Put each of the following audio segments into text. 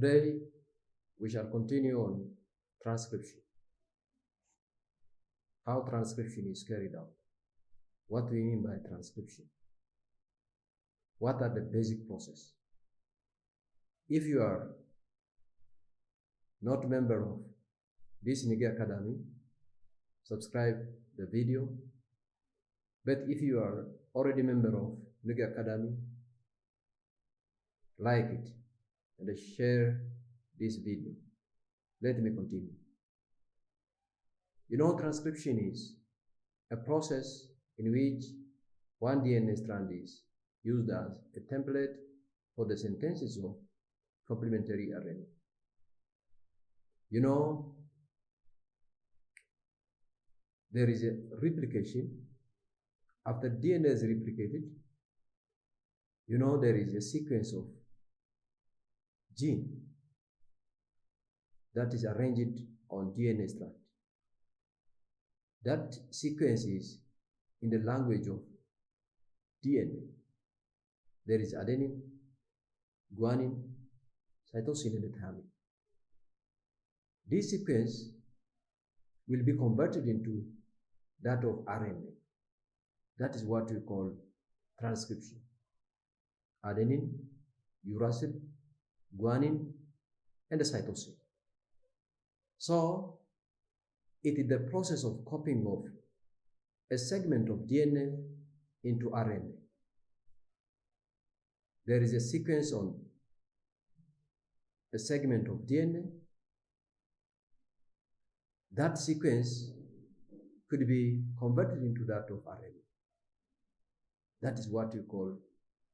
Today, we shall continue on transcription. How transcription is carried out. What do we mean by transcription? What are the basic process? If you are not a member of this Nige Academy, subscribe the video. But if you are already a member of Nige Academy, like it and share this video. Let me continue. You know, transcription is a process in which one DNA strand is used as a template for the sentences of complementary RNA. You know, there is a replication. After DNA is replicated, you know, there is a sequence of gene that is arranged on DNA strand. That sequence is in the language of DNA. There is adenine, guanine, cytosine, and thymine. This sequence will be converted into that of RNA. That is what we call transcription. Adenine, uracil, guanine, and the cytosine. So, it is the process of copying of a segment of DNA into RNA. There is a sequence on a segment of DNA. That sequence could be converted into that of RNA. That is what we call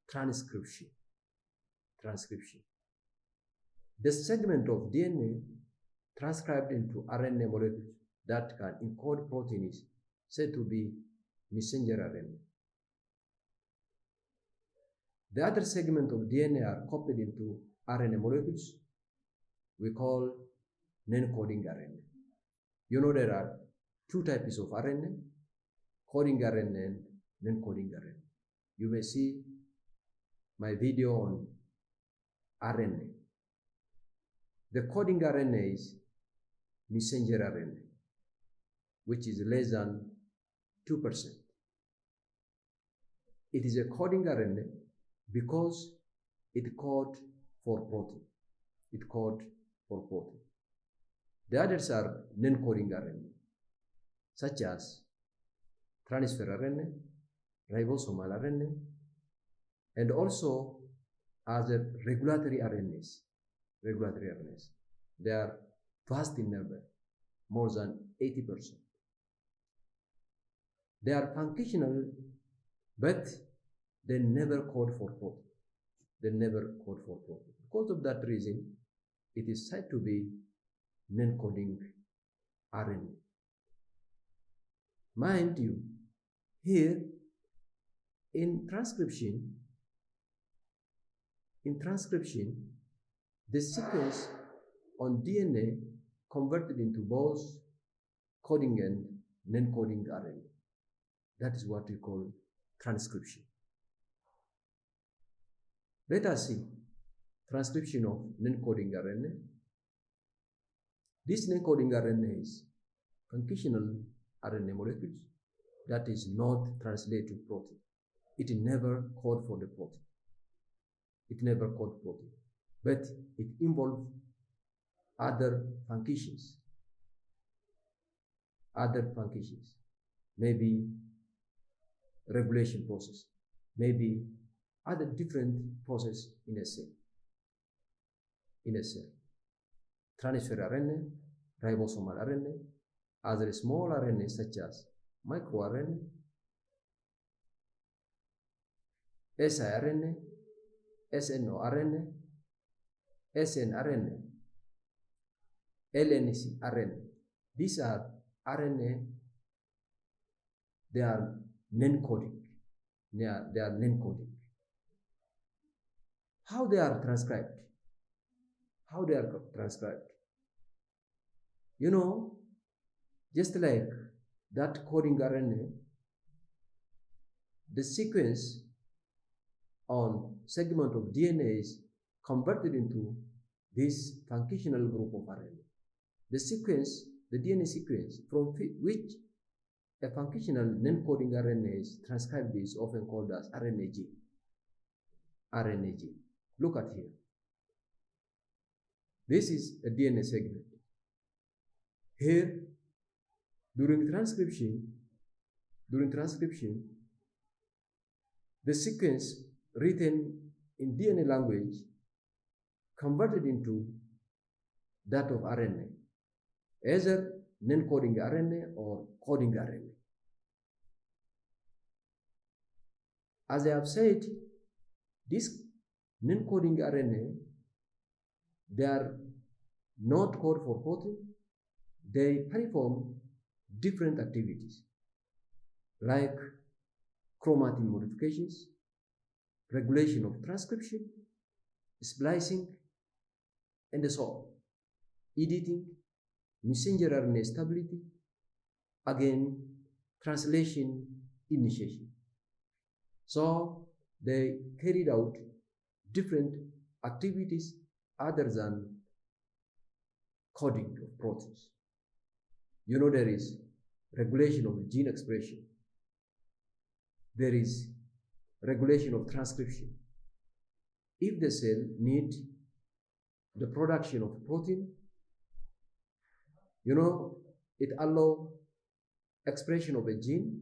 transcription. Transcription. The segment of DNA transcribed into RNA molecules that can encode protein is said to be messenger RNA. The other segment of DNA are copied into RNA molecules we call non-coding RNA. You know, there are two types of RNA, coding RNA and non-coding RNA. You may see my video on RNA. The coding RNA is messenger RNA, which is less than 2%. It is a coding RNA because it codes for protein. It codes for protein. The others are non-coding RNA, such as transfer RNA, ribosomal RNA, and also other regulatory RNAs. Regulatory RNAs. They are vast in number, more than 80%. They are functional, but they never code for protein. They never code for protein. Because of that reason, it is said to be non-coding RNA. Mind you, here in transcription, the sequence on DNA converted into both coding and non-coding RNA. That is what we call transcription. Let us see transcription of non-coding RNA. This non-coding RNA is functional RNA molecules that is not translated to protein. It never codes for the protein. It never codes protein, but it involves other functions. Other functions, maybe regulation process, maybe other different process in a cell. In a cell, transfer RNA, ribosomal RNA, other small RNA such as microRNA, siRNA, snRNA, snRNA, lncRNA. These are RNA. They are non-coding. They are non-coding. How they are transcribed? How they are transcribed? You know, just like that coding RNA, the sequence on segment of DNA is converted into this functional group of RNA. The sequence, the DNA sequence from which a functional non-coding RNA is transcribed is often called as RNA gene. RNA gene. Look at here. This is a DNA segment. Here, during transcription, the sequence written in DNA language converted into that of RNA, either non-coding RNA or coding RNA. As I have said, this non-coding RNA, they are not code for protein. They perform different activities like chromatin modifications, regulation of transcription, splicing, and so on, editing, messenger RNA stability, again, translation initiation. So they carried out different activities other than coding of proteins. You know, there is regulation of gene expression. There is regulation of transcription. If the cell needs the production of protein, you know, it allows expression of a gene,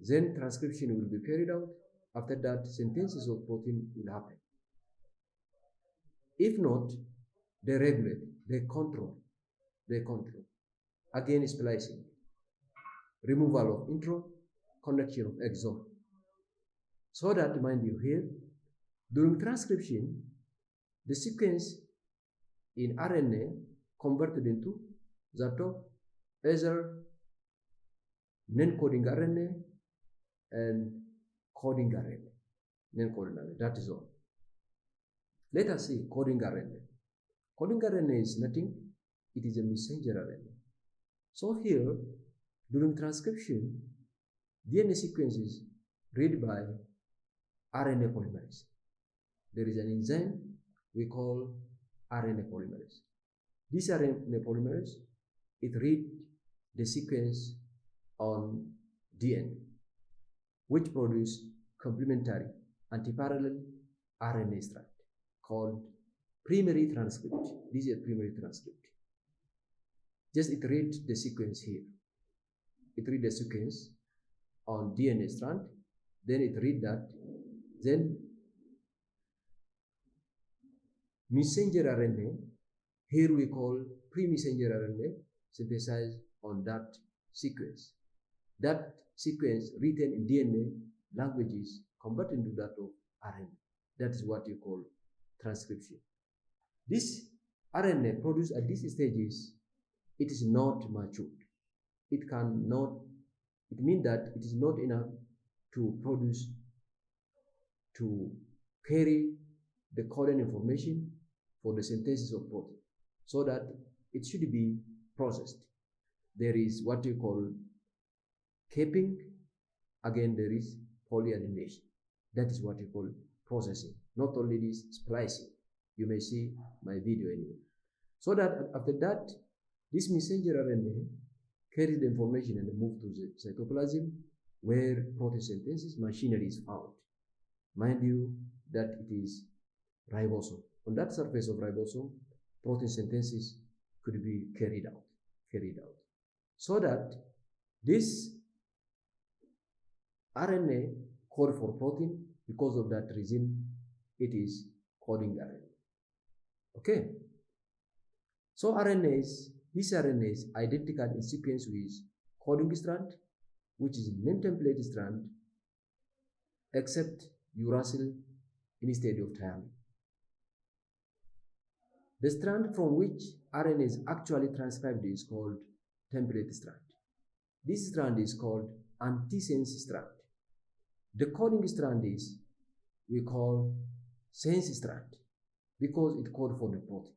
then transcription will be carried out. After that, synthesis of protein will happen. If not, they regulate, they control. Again, splicing, removal of intron, connection of exon. So that, mind you here, during transcription, the sequence in RNA converted into that of either non-coding RNA and coding RNA. Non-coding RNA, that is all. Let us see coding RNA. Coding RNA is nothing, it is a messenger RNA. So here, during transcription, DNA sequence is read by RNA polymerase. There is an enzyme we call RNA polymerase. This RNA polymerase, it reads the sequence on DNA, which produce complementary antiparallel RNA strand called primary transcript. This is a primary transcript. Just it reads the sequence here. It reads the sequence on DNA strand, then it reads that, then messenger RNA, here we call pre-messenger RNA, synthesized on that sequence. That sequence written in DNA language is converted into that of RNA. That is what you call transcription. This RNA produced at these stages, it is not matured. It means that it is not enough to produce, to carry the coded information for the synthesis of protein, so that it should be processed. There is what you call capping, again there is polyadenylation. That is what you call processing. Not only this, splicing. You may see my video anyway. So that after that, this messenger RNA carries the information and moves to the cytoplasm where protein synthesis machinery is found. Mind you that it is ribosome. On that surface of ribosome, protein synthesis could be carried out. So that this RNA code for protein, because of that reason, it is coding RNA. Okay. So this RNA is identical in sequence with coding strand, which is non-template strand, except uracil instead of thymine. The strand from which RNA is actually transcribed is called template strand. This strand is called antisense strand. The coding strand is, we call sense strand, because it codes for the protein.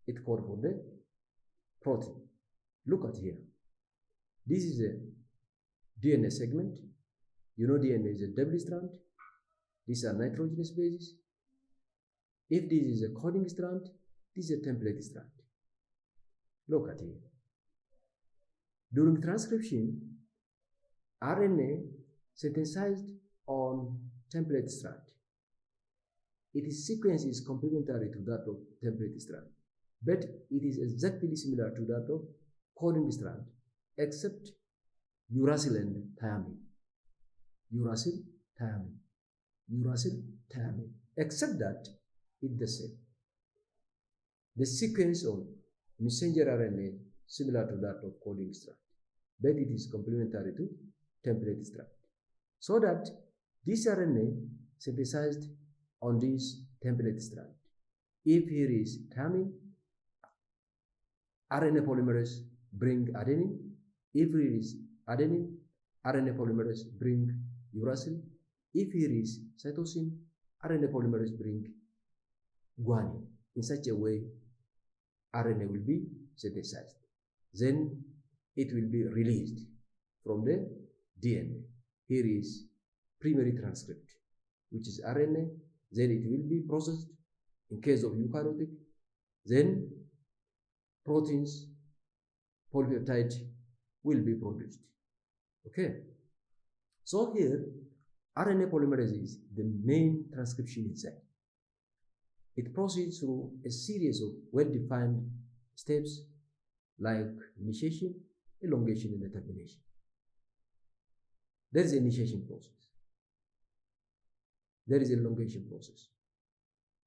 It codes for the protein. Look at here. This is a DNA segment. You know DNA is a double strand. These are nitrogenous bases. If this is a coding strand, This is a template strand. Look at it. During transcription, RNA synthesized on template strand. Its sequence is complementary to that of template strand, but it is exactly similar to that of coding strand, except uracil and thiamine. Uracil, thiamine. Uracil, thiamine. Except that it's the same. The sequence of messenger RNA similar to that of coding strand, but it is complementary to template strand. So that this RNA synthesized on this template strand. If here is thiamine, RNA polymerase bring adenine. If here is adenine, RNA polymerase bring uracil. If here is cytosine, RNA polymerase bring guanine. In such a way, RNA will be synthesized. Then it will be released from the DNA. Here is primary transcript, which is RNA. Then it will be processed in case of eukaryotic. Then proteins, polypeptide will be produced. Okay. So here, RNA polymerase is the main transcription enzyme. It proceeds through a series of well-defined steps like initiation, elongation, and termination. There is initiation process. There is elongation process.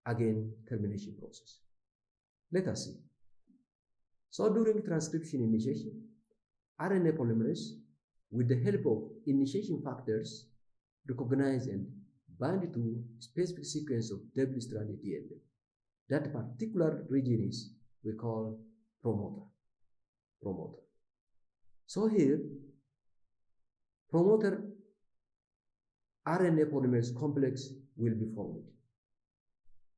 Again, termination process. Let us see. So during transcription initiation, RNA polymerase, with the help of initiation factors, recognize and bind to specific sequence of double-stranded DNA. That particular region is we call promoter. So here, promoter RNA polymerase complex will be formed.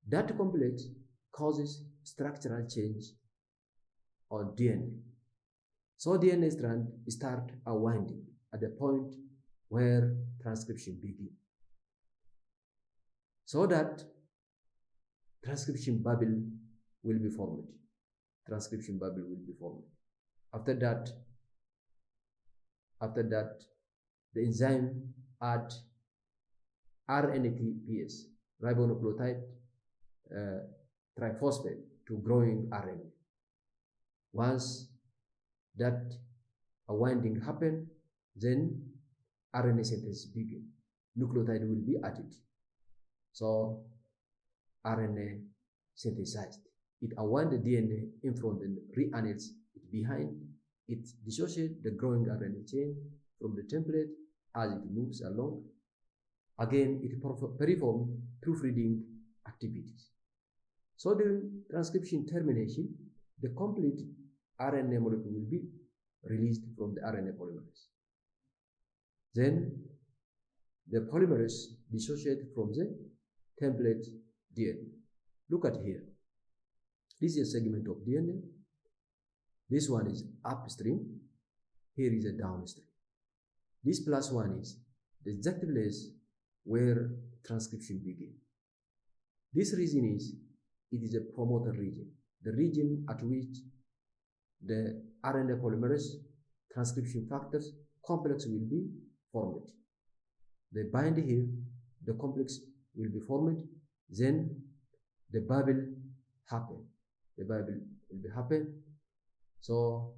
That complex causes structural change on DNA. So DNA strand start unwinding at the point where transcription begins. So that transcription bubble will be formed. Transcription bubble will be formed. After that, the enzyme add RNATPase, ribonucleotide triphosphate, to growing RNA. Once that unwinding happens, then RNA synthesis begins. Nucleotide will be added. So RNA synthesized. It unwinds the DNA in front and reanneals it behind. It dissociates the growing RNA chain from the template as it moves along. Again, it performs proofreading activities. So during transcription termination, the complete RNA molecule will be released from the RNA polymerase. Then the polymerase dissociates from the template DNA. Look at here. This is a segment of DNA. This one is upstream. Here is a downstream. This plus one is the exact place where transcription begins. This region it is a promoter region, the region at which the RNA polymerase transcription factors complex will be formed. They bind here, the complex will be formed, then the bubble happen. The bubble will be happen, so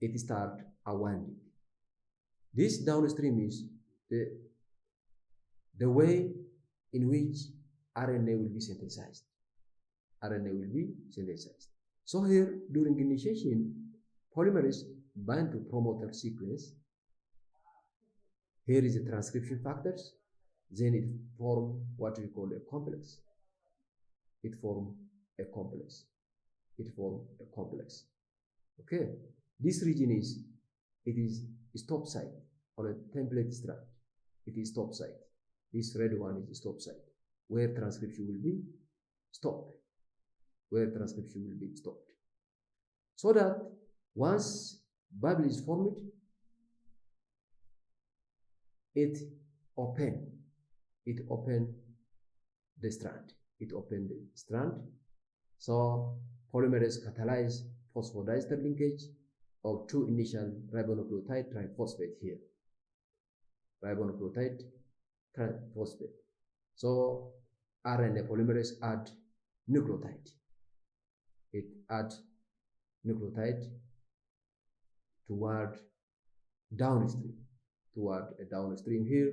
it start unwinding. This downstream is the way in which RNA will be synthesized. RNA will be synthesized. So here, during initiation, polymerase bind to promoter sequence. Here is the transcription factors. Then it form what we call a complex. It form a complex. Okay. This region is stop site on a template strand. It is stop site. This red one is stop site, where transcription will be stopped. So that once bubble is formed, it open the strand. it opens the strand. So polymerase catalyze phosphodiester linkage of two initial ribonucleotide triphosphate here. Ribonucleotide triphosphate. So RNA polymerase add nucleotide. It adds nucleotide toward downstream, toward a downstream here.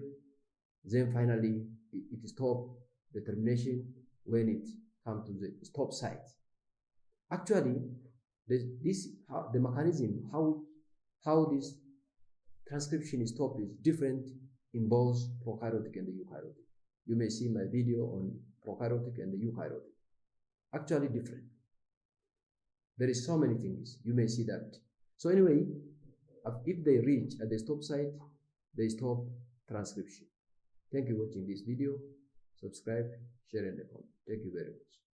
Then finally, it stops the termination when it comes to the stop site. Actually, the mechanism how this transcription stop is different in both prokaryotic and the eukaryotic. You may see my video on prokaryotic and the eukaryotic. Actually different. There is so many things. You may see that. So anyway, if they reach at the stop site, they stop transcription. Thank you for watching this video. Subscribe, share, and comment. Thank you very much.